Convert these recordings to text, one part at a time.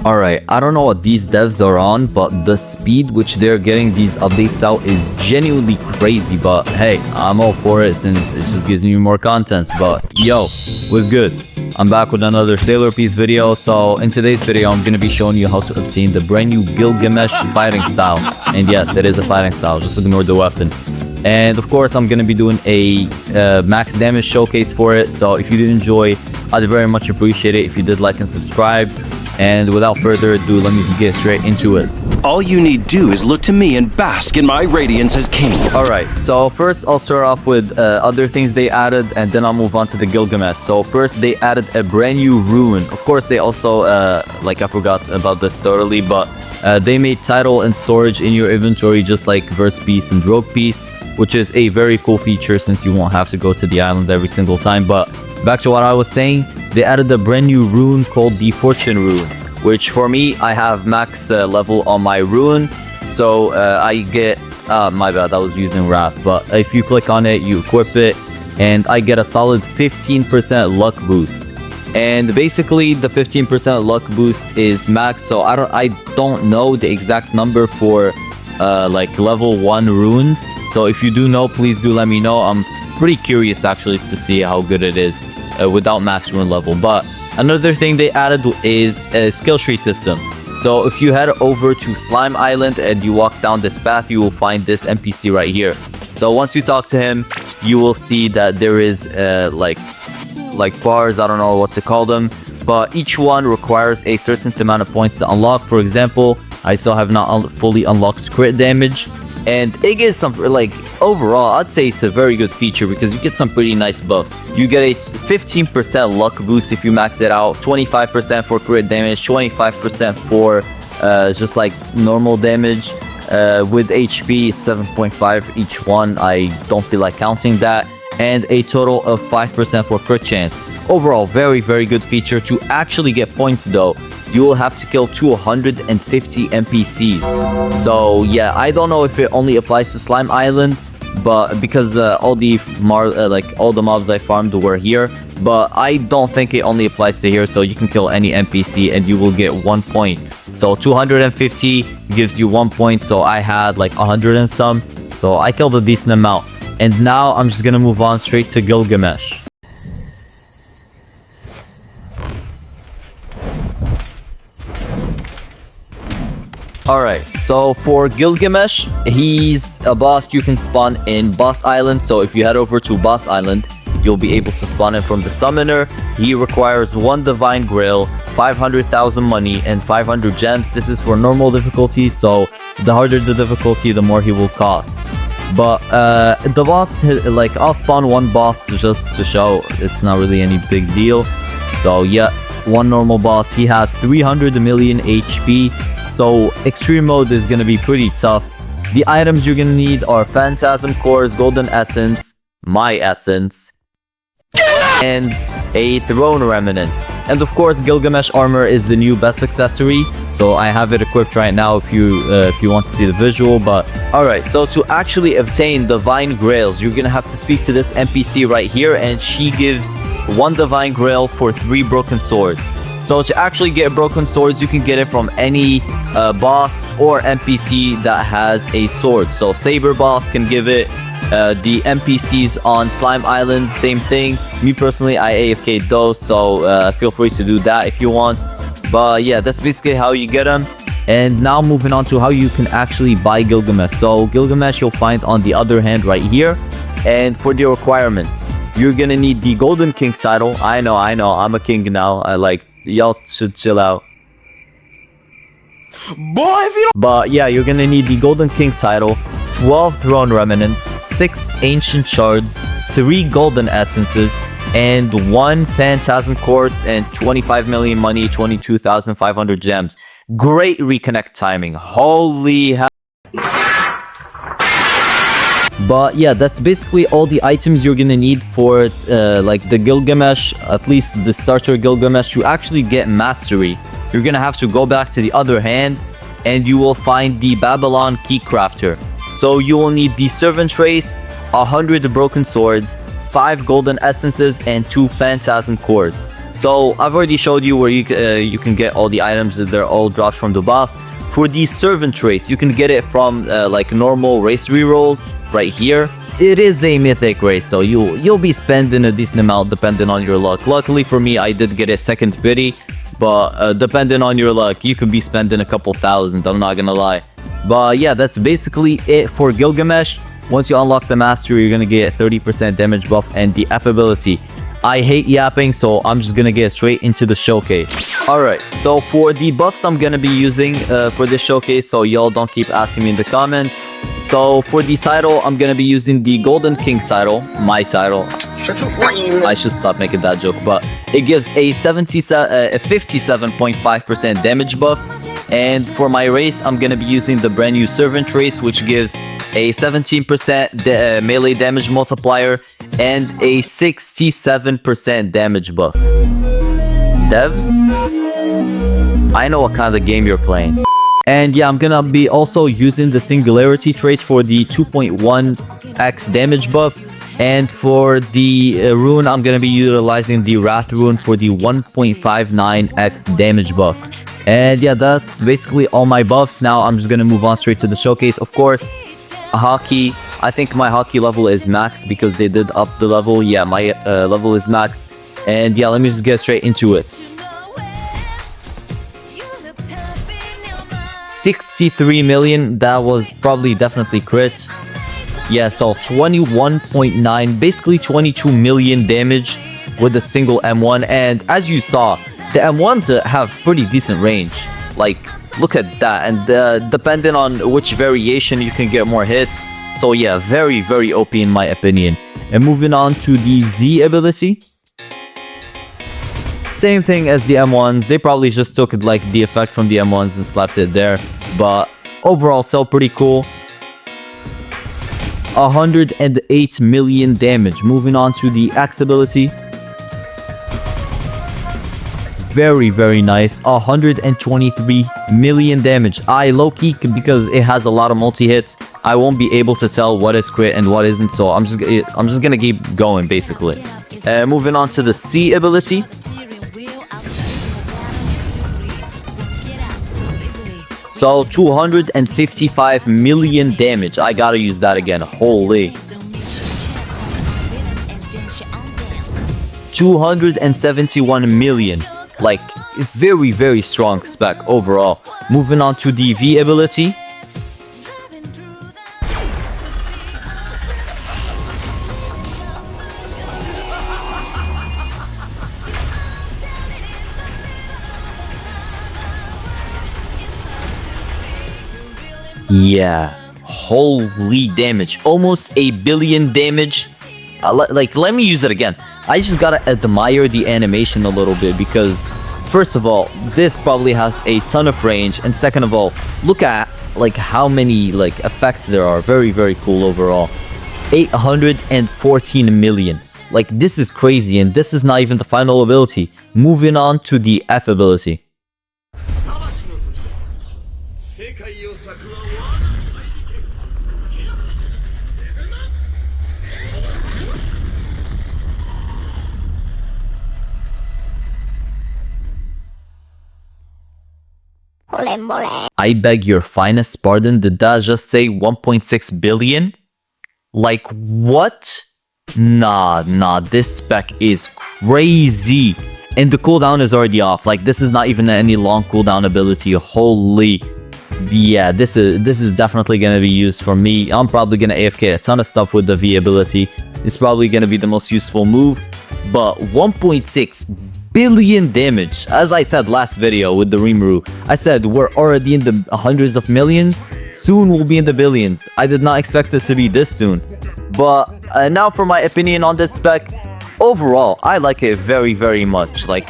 Alright, I don't know what these devs are on, but the speed which they're getting these updates out is genuinely crazy. But hey, I'm all for it since it just gives me more content. But yo, what's good? I'm back with another Sailor Piece video. So in today's video, I'm going to be showing you how to obtain the brand new Gilgamesh fighting style. And yes, it is a fighting style, just ignore the weapon. And of course, I'm going to be doing a max damage showcase for it. So if you did enjoy, I'd very much appreciate it if you did like and subscribe. And without further ado, let me just get straight into it. All you need do is look to me and bask in my radiance as king. Alright, so first I'll start off with other things they added, and then I'll move on to the Gilgamesh. So first they added a brand new rune. Of course, they also, I forgot about this totally, but they made title and storage in your inventory just like Verse Piece and Rogue Piece, which is a very cool feature since you won't have to go to the island every single time. But back to what I was saying, they added a brand new rune called the Fortune Rune, which for me, I have max level on my rune. So I get, my bad, I was using Wrath. But if you click on it, you equip it, and I get a solid 15% luck boost. And basically, the 15% luck boost is max. So I don't know the exact number for like level 1 runes. So if you do know, please do let me know. I'm pretty curious actually to see how good it is without max rune level. But another thing they added is a skill tree system. So if you head over to Slime Island and you walk down this path, you will find this NPC right here. So once you talk to him, you will see that there is like bars, I don't know what to call them, but each one requires a certain amount of points to unlock. For example, I still have not fully unlocked crit damage, and it gives some, like, overall, I'd say it's a very good feature because you get some pretty nice buffs. You get a 15% luck boost if you max it out, 25% for crit damage, 25% for just like normal damage. With HP, it's 7.5 each one. I don't feel like counting that. And a total of 5% for crit chance. Overall, very, very good feature. To actually get points though, you will have to kill 250 NPCs. So yeah, I don't know if it only applies to Slime Island, but because all the mobs I farmed were here, but I don't think it only applies to here. So you can kill any NPC and you will get 1 point. So 250 gives you 1 point. So I had like 100 and some. So I killed a decent amount. And now I'm just gonna move on straight to Gilgamesh. Alright, so for Gilgamesh, he's a boss you can spawn in Boss Island. So if you head over to Boss Island, you'll be able to spawn him from the summoner. He requires 1 divine grail, 500,000 money, and 500 gems. This is for normal difficulty, so the harder the difficulty, the more he will cost. But the boss, like, I'll spawn 1 boss just to show it's not really any big deal. So yeah, 1 normal boss. He has 300 million HP. So extreme mode is going to be pretty tough. The items you're going to need are Phantasm Cores, Golden Essence, My Essence, and a Throne Remnant. And of course, Gilgamesh armor is the new best accessory. So I have it equipped right now if you want to see the visual. But alright, so to actually obtain divine grails, you're going to have to speak to this NPC right here. And she gives 1 divine grail for 3 broken swords. So to actually get broken swords, you can get it from any boss or NPC that has a sword. So Saber Boss can give it. The NPCs on Slime Island, same thing. Me personally, I AFK'd those, so feel free to do that if you want. But yeah, that's basically how you get them. And now moving on to how you can actually buy Gilgamesh. So Gilgamesh you'll find on the other hand right here. And for the requirements, you're gonna need the Golden King title. I know, I'm a king now. Y'all should chill out. Boy, if you don't... But yeah, you're gonna need the Golden King title, 12 Throne Remnants, 6 Ancient Shards, 3 Golden Essences, and 1 Phantasm Core, and 25 million money, 22,500 gems. Great reconnect timing. Holy hell. But yeah, that's basically all the items you're gonna need for like the Gilgamesh, at least the starter Gilgamesh. To actually get mastery, you're gonna have to go back to the other hand and you will find the Babylon Key Crafter. So you will need the Servant Race, 100 broken swords, 5 golden essences, and 2 phantasm cores. So I've already showed you where you can get all the items that they're all dropped from the boss. For the servant race, you can get it from like normal race rerolls right here. It is a mythic race, so you'll be spending a decent amount depending on your luck. Luckily for me, I did get a second pity, but depending on your luck, you could be spending a couple thousand, I'm not gonna lie. But yeah, that's basically it for Gilgamesh. Once you unlock the mastery, you're gonna get 30% damage buff and the F ability. I hate yapping, so I'm just gonna get straight into the showcase. Alright, so for the buffs I'm gonna be using for this showcase, so y'all don't keep asking me in the comments. So for the title, I'm gonna be using the Golden King title, my title. I should stop making that joke, but it gives a 57.5% damage buff. And for my race, I'm gonna be using the brand new Servant race, which gives a 17% melee damage multiplier and a 67% damage buff. Devs, I know what kind of game you're playing. And yeah, I'm gonna be also using the Singularity trait for the 2.1x damage buff. And for the rune, I'm gonna be utilizing the Wrath rune for the 1.59x damage buff. And yeah, that's basically all my buffs. Now I'm just gonna move on straight to the showcase. Of course, hockey. I think my hockey level is max because they did up the level. Yeah, my level is max. And yeah, let me just get straight into it. 63 million. That was probably definitely crit. Yeah, so 21.9, basically 22 million damage with a single M1. And as you saw, the M1s have pretty decent range. Like, look at that. And depending on which variation, you can get more hits. So yeah, very, very OP in my opinion. And moving on to the Z ability. Same thing as the M1s. They probably just took it like the effect from the M1s and slapped it there. But overall, still pretty cool. 108 million damage. Moving on to the X ability. Very, very nice. 123 million damage. I low-key, because it has a lot of multi-hits, I won't be able to tell what is crit and what isn't, so I'm just gonna keep going, basically. Moving on to the C ability. So 255 million damage. I gotta use that again. Holy. 271 million. Like, very, very strong spec overall. Moving on to the V ability. Yeah, holy damage. Almost a billion damage. Like, let me use it again. I just gotta admire the animation a little bit because, first of all, this probably has a ton of range, and second of all, look at like how many like effects there are. Very, very cool overall. 814 million. Like, this is crazy, and this is not even the final ability. Moving on to the F ability. I beg your finest pardon, did that just say 1.6 billion? Like, what? Nah, this spec is crazy. And the cooldown is already off. Like, this is not even any long cooldown ability. Holy. Yeah, this is definitely gonna be used for me. I'm probably gonna AFK a ton of stuff with the V ability. It's probably gonna be the most useful move. But 1.6 billion damage. As I said last video with the Rimuru, I said we're already in the hundreds of millions. Soon we'll be in the billions. I did not expect it to be this soon. But now for my opinion on this spec. Overall, I like it very, very much. Like,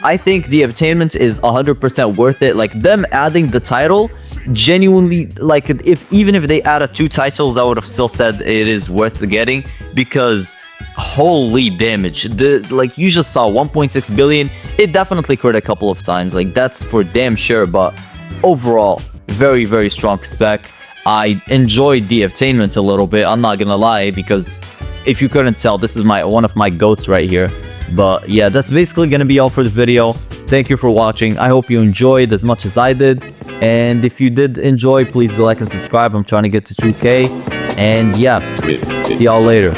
I think the obtainment is 100% worth it. Like, them adding the title, genuinely, like, even if they added 2 titles, I would have still said it is worth getting, because holy damage. Like, you just saw 1.6 billion. It definitely crit a couple of times, like, that's for damn sure. But overall, very, very strong spec. I enjoyed the obtainment a little bit, I'm not gonna lie, because if you couldn't tell, this is one of my goats right here. But yeah, that's basically gonna be all for the video. Thank you for watching. I hope you enjoyed as much as I did. And if you did enjoy, please do like and subscribe. I'm trying to get to 2K. And yeah, see y'all later.